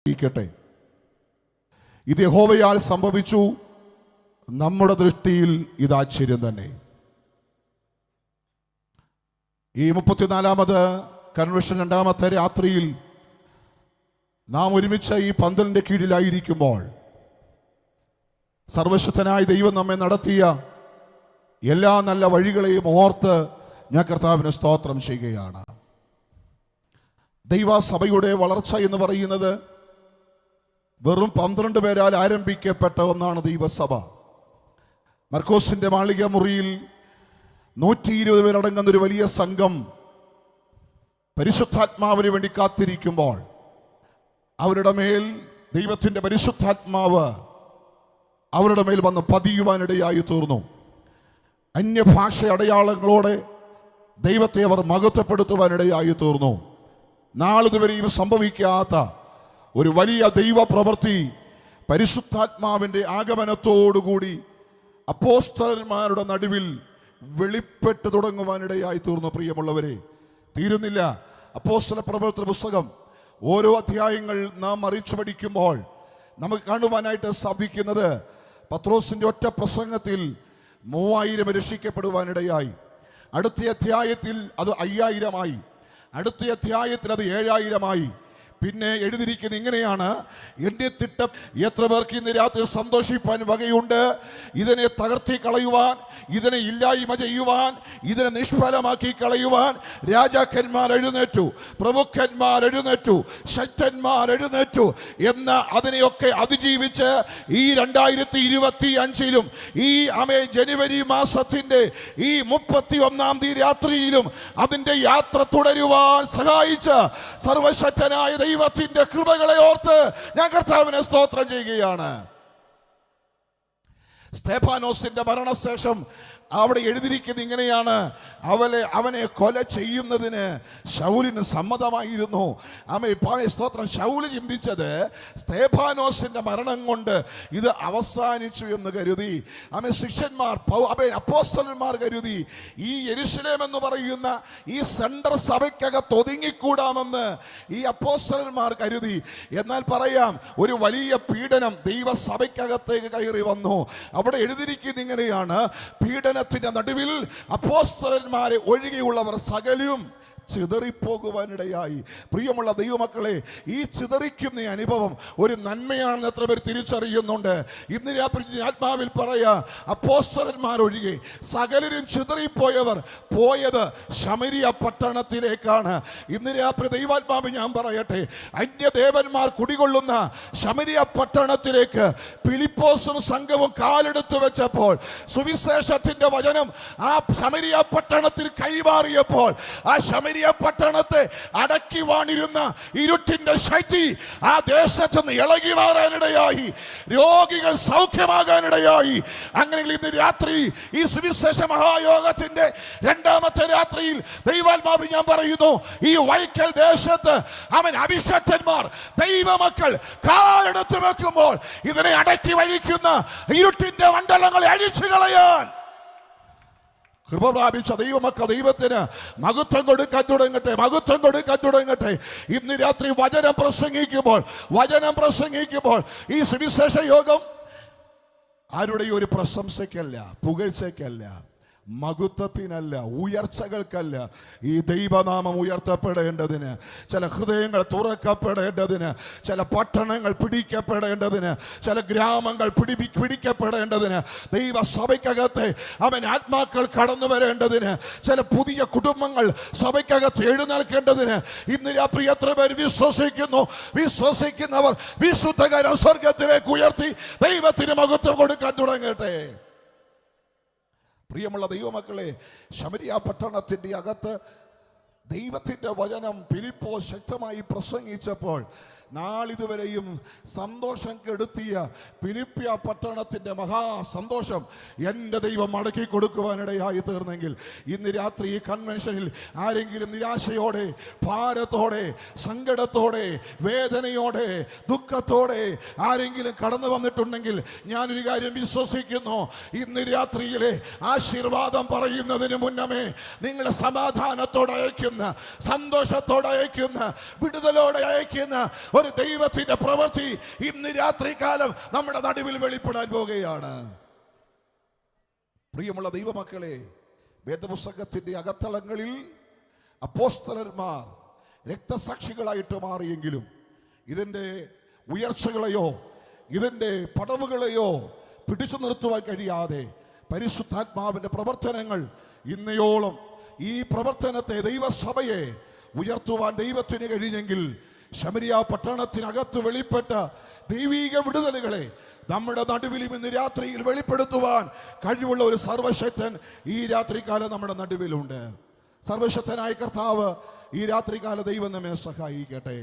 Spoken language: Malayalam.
ിക്കട്ടെ. ഇത് യഹോവയാൽ സംഭവിച്ചു, നമ്മുടെ ദൃഷ്ടിയിൽ ഇത് ആശ്ചര്യം തന്നെ. ഈ 34ാമത് കൺവെൻഷൻ രണ്ടാമത്തെ രാത്രിയിൽ നാം ഒരുമിച്ച് ഈ പന്തലിന്റെ കീഴിലായിരിക്കുമ്പോൾ സർവശക്തനായ ദൈവം നമ്മെ നടത്തിയ എല്ലാ നല്ല വഴികളെയും ഓർത്ത് ഞാൻ കർത്താവിന് സ്തോത്രം ചെയ്യുകയാണ്. ദൈവസഭയുടെ വളർച്ച എന്ന് പറയുന്നത് വെറും 12 പേരാൽ ആരംഭിക്കപ്പെട്ട ഒന്നാണ് ദൈവസഭ. മർക്കോസിന്റെ മാളിക മുറിയിൽ 120 പേരടങ്ങുന്ന ഒരു വലിയ സംഘം പരിശുദ്ധാത്മാവിന് വേണ്ടി കാത്തിരിക്കുമ്പോൾ അവരുടെ മേൽ ദൈവത്തിന്റെ പരിശുദ്ധാത്മാവ് അവരുടെ മേൽ വന്ന് പതിയുവാനിടയായി തീർന്നു. അന്യഭാഷ അടയാളങ്ങളോടെ ദൈവത്തെ അവർ മഹത്വപ്പെടുത്തുവാനിടയായി തീർന്നു. നാളിതുവരെയും സംഭവിക്കാത്ത ഒരു വലിയ ദൈവ പ്രവൃത്തി പരിശുദ്ധാത്മാവിൻ്റെ ആഗമനത്തോടുകൂടി അപ്പോസ്തലന്മാരുടെ നടുവിൽ വെളിപ്പെട്ട് തുടങ്ങുവാനിടയായി തീർന്നു. പ്രിയമുള്ളവരെ, തീരുന്നില്ല. അപ്പോസ്തല പ്രവർത്തന പുസ്തകം ഓരോ അധ്യായങ്ങൾ നാം മറിച്ചു പഠിക്കുമ്പോൾ നമുക്ക് കാണുവാനായിട്ട് സാധിക്കുന്നത് പത്രോസിന്റെ ഒറ്റ പ്രസംഗത്തിൽ 3000 രക്ഷിക്കപ്പെടുവാനിടയായി. അടുത്ത അധ്യായത്തിൽ അത് 5000 അടുത്ത അധ്യായത്തിൽ അത് 7000 പിന്നെ എഴുതിയിരിക്കുന്നത് ഇങ്ങനെയാണ്: എൻ്റെ തിട്ടം എത്ര പേർക്ക് ഇന്ന് രാത്രി സന്തോഷിപ്പാൻ വകയുണ്ട്. ഇതിനെ തകർത്തി കളയുവാൻ, ഇതിനെ ഇല്ലായ്മ ചെയ്യുവാൻ, ഇതിനെ നിഷ്ഫലമാക്കി കളയുവാൻ രാജാക്കന്മാർ എഴുന്നേറ്റു, പ്രഭുക്കന്മാർ എഴുന്നേറ്റു, ശക്തന്മാർ എഴുന്നേറ്റു എന്ന് അതിനെയൊക്കെ അതിജീവിച്ച് ഈ 2025 ഈ ജനുവരി മാസത്തിന്റെ ഈ 31-ാം തീയതി രാത്രിയിലും അതിൻ്റെ യാത്ര തുടരുവാൻ സഹായിച്ച സർവശക്തനായ ദൈവത്തിന്റെ കൃപകളെ ഓർത്ത് ഞാൻ കർത്താവിനെ സ്തോത്രം ചെയ്യുകയാണ്. സ്തേഫാനോസിന്റെ മരണശേഷം അവിടെ എഴുതിയിരിക്കുന്നത് ഇങ്ങനെയാണ്: അവനെ കൊല ചെയ്യുന്നതിന് ശൗലിന് സമ്മതമായിരുന്നു. സ്തോത്രം. ശൗല് ചിന്തിച്ചത് സ്തേഫാനോസിന്റെ മരണം കൊണ്ട് ഇത് അവസാനിച്ചു എന്ന് കരുതി. ശിഷ്യന്മാർ അപ്പോസ്തലന്മാർ കരുതി ഈ യെരുശലേം എന്ന് പറയുന്ന ഈ സെൻട്രൽ സഭയ്ക്കകത്ത് ഒതുങ്ങിക്കൂടാമെന്ന് ഈ അപ്പോസ്തലന്മാർ കരുതി. എന്നാൽ പറയാം, ഒരു വലിയ പീഡനം ദൈവസഭയ്ക്കകത്തേക്ക് കയറി വന്നു. അവിടെ എഴുതിയിരിക്കുന്നത് ഇങ്ങനെയാണ്: പീഡനത്തിന്റെ നടുവിൽ അപ്പോസ്തലന്മാരെ ഒഴികെയുള്ളവർ സകലരും ചിതറിപ്പോകുവാനിടയായി. പ്രിയമുള്ള ദൈവമക്കളെ, ഈ ചിതറിക്കുന്ന അനുഭവം ഒരു നന്മയാണെന്ന് എത്ര പേർ തിരിച്ചറിയുന്നുണ്ട്? ഇന്ന് രാത്രി ആത്മാവിൽ പറയാ, അപ്പോസ്തലന്മാരൊഴികെ സകലരും ചിതറിപ്പോയവർ പോയത് ശമരിയ പട്ടണത്തിലേക്കാണ്. ഇന്ന് രാത്രി ദൈവാത്മാവ് ഞാൻ പറയട്ടെ, അന്യദേവന്മാർ കുടികൊള്ളുന്ന ശമരിയ പട്ടണത്തിലേക്ക് ഫിലിപ്പോസും സംഘവും കാലെടുത്തു വെച്ചപ്പോൾ, സുവിശേഷത്തിന്റെ വചനം ആ ശമരിയ പട്ടണത്തിൽ കൈമാറിയപ്പോൾ, ആ ശമരിയ പട്ടണത്തെ അടക്കി വാണിരുന്ന ഇരുട്ടിന്റെ ശക്തി ആ ദേശത്ത് നിന്ന് ഇളകി മാറാനിടയായി. രോഗികൾ സൗഖ്യമാകാനിടയായി. അങ്ങനെയെങ്കിൽ ഇന്ന് രാത്രി ഈ സുവിശേഷ മഹായോഗത്തിന്റെ 2ാമത്തെ രാത്രിയിൽ ദൈവാത്മാവ് ഞാൻ പറയുന്നു, ഈ വൈക്കൽ ദേശത്ത് അഭിഷക്തന്മാർ ദൈവമക്കൾ കാലെടുത്ത് വെക്കുമ്പോൾ ഇതിനെ അടക്കി വഴിക്കുന്ന ഇരുട്ടിന്റെ മണ്ഡലങ്ങളെ അഴിച്ചു കളയാൻ കൃപ പ്രാപിച്ച ദൈവമക്കൾ ദൈവത്തിന് മഹത്വം കൊടുക്കാൻ തുടങ്ങട്ടെ, മഹത്വം കൊടുക്കാൻ തുടങ്ങട്ടെ. ഇന്ന് രാത്രി വചനം പ്രസംഗിക്കുമ്പോൾ ഈ സുവിശേഷ യോഗം ആരുടെയും ഒരു പ്രശംസയ്ക്കല്ല, പുകഴ്ചയ്ക്കല്ല, മഹത്വത്തിനല്ല, ഉയർച്ചകൾക്കല്ല. ഈ ദൈവനാമം ഉയർത്തപ്പെടേണ്ടതിന്, ചില ഹൃദയങ്ങൾ തുറക്കപ്പെടേണ്ടതിന്, ചില പട്ടണങ്ങൾ പിടിക്കപ്പെടേണ്ടതിന്, ചില ഗ്രാമങ്ങൾ പിടിക്കപ്പെടേണ്ടതിന്, ദൈവസഭയ്ക്കകത്ത് ആത്മാക്കൾ കടന്നു വരേണ്ടതിന്, ചില പുതിയ കുടുംബങ്ങൾ സഭയ്ക്കകത്ത് എഴുന്നേൽക്കേണ്ടതിന് ഇന്ന് രാത്രി എത്ര പേർ വിശ്വസിക്കുന്നവർ വിശുദ്ധകരം സ്വർഗത്തിലേക്ക് ഉയർത്തി ദൈവത്തിന് മഹത്വം കൊടുക്കാൻ തുടങ്ങട്ടെ. പ്രിയമുള്ള ദൈവമക്കളെ, ശമരിയ പട്ടണത്തിൻ്റെ അകത്ത് ദൈവത്തിൻ്റെ വചനം ഫിലിപ്പോസ് ശക്തമായി പ്രസംഗിച്ചപ്പോൾ നാളിതുവരെയും സന്തോഷം കെടുത്തിയ ഫിലിപ്പിയ പട്ടണത്തിൻ്റെ മഹാസന്തോഷം എൻ്റെ ദൈവം മടക്കി കൊടുക്കുവാനിടയായി തീർന്നെങ്കിൽ ഇന്ന് രാത്രി ഈ കൺവെൻഷനിൽ ആരെങ്കിലും നിരാശയോടെ, ഭാരത്തോടെ, സങ്കടത്തോടെ, വേദനയോടെ, ദുഃഖത്തോടെ ആരെങ്കിലും കടന്നു വന്നിട്ടുണ്ടെങ്കിൽ ഞാനൊരു കാര്യം വിശ്വസിക്കുന്നു, ഇന്ന് രാത്രിയിലെ ആശീർവാദം പറയുന്നതിന് മുന്നമേ നിങ്ങളെ സമാധാനത്തോടെ അയക്കുന്ന, സന്തോഷത്തോടെ അയക്കുന്ന, വിടുതലോടെ അയക്കുന്ന ഒരു ദൈവത്തിന്റെ പ്രവൃത്തി ഇന്ന് രാത്രികാലം നമ്മുടെ നടുവിൽ വെളിപ്പെടാൻ പോകുകയാണ്. പ്രിയമുള്ള ദൈവമക്കളെ, വേദപുസ്തകത്തിന്റെ അകത്തളങ്ങളിൽ അപ്പോസ്തലന്മാർ രക്തസാക്ഷികളായിട്ട് മാറിയെങ്കിലും ഇതിൻ്റെ ഉയർച്ചകളെയോ ഇതിൻ്റെ പടവുകളെയോ പിടിച്ചു നിർത്തുവാൻ കഴിയാതെ പരിശുദ്ധാത്മാവിൻ്റെ പ്രവർത്തനങ്ങൾ ഇന്നയോളം ഈ പ്രവർത്തനത്തെ, ദൈവസഭയെ ഉയർത്തുവാൻ ദൈവത്തിന് കഴിഞ്ഞെങ്കിൽ ശമരിയ പട്ടണത്തിനകത്ത് വെളിപ്പെട്ട ദൈവീക വിടുതലുകളെ നമ്മുടെ നടുവിലും ഇന്ന് രാത്രിയിൽ വെളിപ്പെടുത്തുവാൻ കഴിവുള്ള ഒരു സർവശക്തൻ ഈ രാത്രികാലം നമ്മുടെ നടുവിലുണ്ട്. സർവശക്തനായ കർത്താവ് ഈ രാത്രികാല ദൈവം നമ്മെ സഹായിക്കട്ടെ.